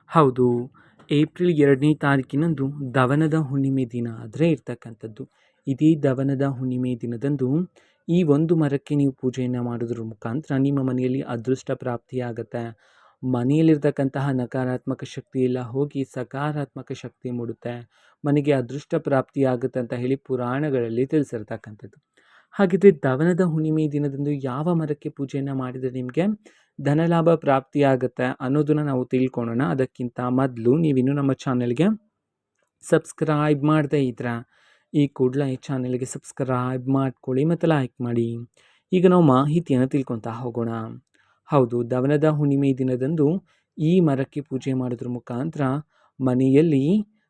ಹೌದು. ಏಪ್ರಿಲ್ 2ನೇ ತಾರೀಕಿನಂದು ದವನದ ಹುಣ್ಣಿಮೆ ದಿನ ಆದರೆ ಇರ್ತಕ್ಕಂಥದ್ದು. ಇದೇ ದವನದ ಹುಣ್ಣಿಮೆ ದಿನದಂದು ಈ ಒಂದು ಮರಕ್ಕೆ ನೀವು ಪೂಜೆಯನ್ನು ಮಾಡೋದ್ರ ಮುಖಾಂತರ ನಿಮ್ಮ ಮನೆಯಲ್ಲಿ ಅದೃಷ್ಟ ಪ್ರಾಪ್ತಿಯಾಗತ್ತೆ. ಮನೆಯಲ್ಲಿರ್ತಕ್ಕಂತಹ ನಕಾರಾತ್ಮಕ ಶಕ್ತಿ ಎಲ್ಲ ಹೋಗಿ ಸಕಾರಾತ್ಮಕ ಶಕ್ತಿ ಮೂಡುತ್ತೆ. ಮನೆಗೆ ಅದೃಷ್ಟ ಪ್ರಾಪ್ತಿಯಾಗುತ್ತೆ ಅಂತ ಹೇಳಿ ಪುರಾಣಗಳಲ್ಲಿ ತಿಳಿಸಿರ್ತಕ್ಕಂಥದ್ದು. ಹಾಗಿದ್ರೆ ದವನದ ಹುಣ್ಣಿಮೆ ದಿನದಂದು ಯಾವ ಮರಕ್ಕೆ ಪೂಜೆಯನ್ನು ಮಾಡಿದರೆ ನಿಮಗೆ ಧನಲಾಭ ಪ್ರಾಪ್ತಿಯಾಗುತ್ತೆ ಅನ್ನೋದನ್ನು ನಾವು ತಿಳ್ಕೊಳ್ಳೋಣ. ಅದಕ್ಕಿಂತ ಮೊದಲು ನೀವಿನ್ನೂ ನಮ್ಮ ಚಾನೆಲ್ಗೆ ಸಬ್ಸ್ಕ್ರೈಬ್ ಮಾಡದೇ ಇದ್ರೆ ಈ ಕೂಡಲೇ ಈ ಚಾನೆಲ್ಗೆ ಸಬ್ಸ್ಕ್ರೈಬ್ ಮಾಡ್ಕೊಳ್ಳಿ ಮತ್ತು ಲೈಕ್ ಮಾಡಿ. ಈಗ ನಾವು ಮಾಹಿತಿಯನ್ನು ತಿಳ್ಕೊತಾ ಹೋಗೋಣ. ಹೌದು, ದವನದ ಹುಣ್ಣಿಮೆ ದಿನದಂದು ಈ ಮರಕ್ಕೆ ಪೂಜೆ ಮಾಡೋದ್ರ ಮುಖಾಂತರ ಮನೆಯಲ್ಲಿ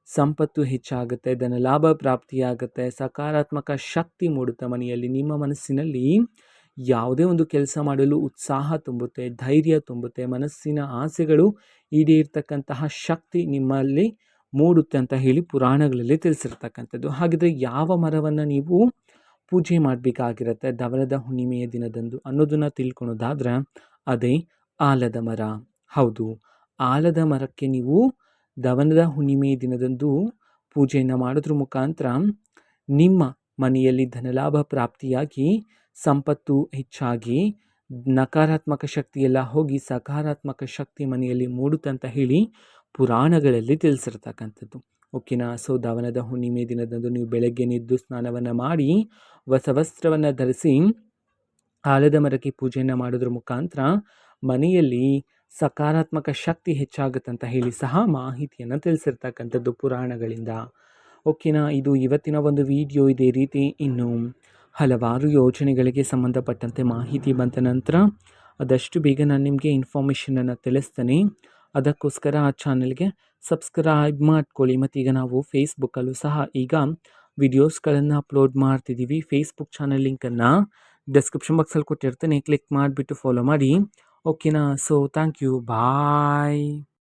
ಸಂಪತ್ತು ಹೆಚ್ಚಾಗುತ್ತೆ, ಧನಲಾಭ ಪ್ರಾಪ್ತಿಯಾಗುತ್ತೆ, ಸಕಾರಾತ್ಮಕ ಶಕ್ತಿ ಮೂಡುತ್ತೆ. ಮನೆಯಲ್ಲಿ ನಿಮ್ಮ ಮನಸ್ಸಿನಲ್ಲಿ ಯಾವುದೇ ಒಂದು ಕೆಲಸ ಮಾಡಲು ಉತ್ಸಾಹ ತುಂಬುತ್ತೆ, ಧೈರ್ಯ ತುಂಬುತ್ತೆ, ಮನಸ್ಸಿನ ಆಸೆಗಳು ಈಡೇರ್ತಕ್ಕಂತಹ ಶಕ್ತಿ ನಿಮ್ಮಲ್ಲಿ ಮೂಡುತ್ತೆ ಅಂತ ಹೇಳಿ ಪುರಾಣಗಳಲ್ಲಿ ತಿಳಿಸಿರ್ತಕ್ಕಂಥದ್ದು. ಹಾಗಿದ್ರೆ ಯಾವ ಮರವನ್ನು ನೀವು ಪೂಜೆ ಮಾಡಬೇಕಾಗಿರುತ್ತೆ ದವನದ ಹುಣ್ಣಿಮೆಯ ದಿನದಂದು ಅನ್ನೋದನ್ನು ತಿಳ್ಕೊಳೋದಾದ್ರೆ ಅದೇ ಆಲದ ಮರ. ಹೌದು, ಆಲದ ಮರಕ್ಕೆ ನೀವು ದವನದ ಹುಣ್ಣಿಮೆಯ ದಿನದಂದು ಪೂಜೆಯನ್ನು ಮಾಡೋದ್ರ ಮುಖಾಂತರ ನಿಮ್ಮ ಮನೆಯಲ್ಲಿ ಧನಲಾಭ ಪ್ರಾಪ್ತಿಯಾಗಿ ಸಂಪತ್ತು ಹೆಚ್ಚಾಗಿ ನಕಾರಾತ್ಮಕ ಶಕ್ತಿಯೆಲ್ಲ ಹೋಗಿ ಸಕಾರಾತ್ಮಕ ಶಕ್ತಿ ಮನೆಯಲ್ಲಿ ಮೂಡುತ್ತೆ ಅಂತ ಹೇಳಿ ಪುರಾಣಗಳಲ್ಲಿ ತಿಳಿಸಿರ್ತಕ್ಕಂಥದ್ದು. ಓಕೆನಾ? ಸೊ ದವನದ ಹುಣ್ಣಿಮೆ ದಿನದಂದು ನೀವು ಬೆಳಗ್ಗೆ ಎದ್ದು ಸ್ನಾನವನ್ನು ಮಾಡಿ ಹೊಸ ವಸ್ತ್ರವನ್ನು ಧರಿಸಿ ಆಲದ ಮರಕ್ಕೆ ಪೂಜೆಯನ್ನು ಮಾಡೋದ್ರ ಮುಖಾಂತರ ಮನೆಯಲ್ಲಿ ಸಕಾರಾತ್ಮಕ ಶಕ್ತಿ ಹೆಚ್ಚಾಗುತ್ತೆ ಅಂತ ಹೇಳಿ ಸಹ ಮಾಹಿತಿಯನ್ನು ತಿಳಿಸಿರ್ತಕ್ಕಂಥದ್ದು ಪುರಾಣಗಳಿಂದ. ಓಕೆನಾ? ಇದು ಇವತ್ತಿನ ಒಂದು ವಿಡಿಯೋ. ಇದೇ ರೀತಿ ಇನ್ನು ಹಲವಾರು ಯೋಜನೆಗಳಿಗೆ ಸಂಬಂಧಪಟ್ಟಂತೆ ಮಾಹಿತಿ ಬಂದ ನಂತರ ಆದಷ್ಟು ಬೇಗ ನಾನು ನಿಮಗೆ ಇನ್ಫಾರ್ಮೇಷನನ್ನು ತಿಳಿಸ್ತೇನೆ. ಅದಕ್ಕೋಸ್ಕರ ಆ ಚಾನಲ್ಗೆ ಸಬ್ಸ್ಕ್ರೈಬ್ ಮಾಡ್ಕೊಳ್ಳಿ. ಮತ್ತು ಈಗ ನಾವು ಫೇಸ್ಬುಕ್ಕಲ್ಲೂ ಸಹ ಈಗ ವಿಡಿಯೋಸ್ಗಳನ್ನು ಅಪ್ಲೋಡ್ ಮಾಡ್ತಿದ್ದೀವಿ. ಫೇಸ್ಬುಕ್ ಚಾನಲ್ ಲಿಂಕನ್ನು ಡಿಸ್ಕ್ರಿಪ್ಷನ್ ಬಾಕ್ಸಲ್ಲಿ ಕೊಟ್ಟಿರ್ತೇನೆ, ಕ್ಲಿಕ್ ಮಾಡಿಬಿಟ್ಟು ಫಾಲೋ ಮಾಡಿ. ಓಕೆನಾ? So thank you, bye.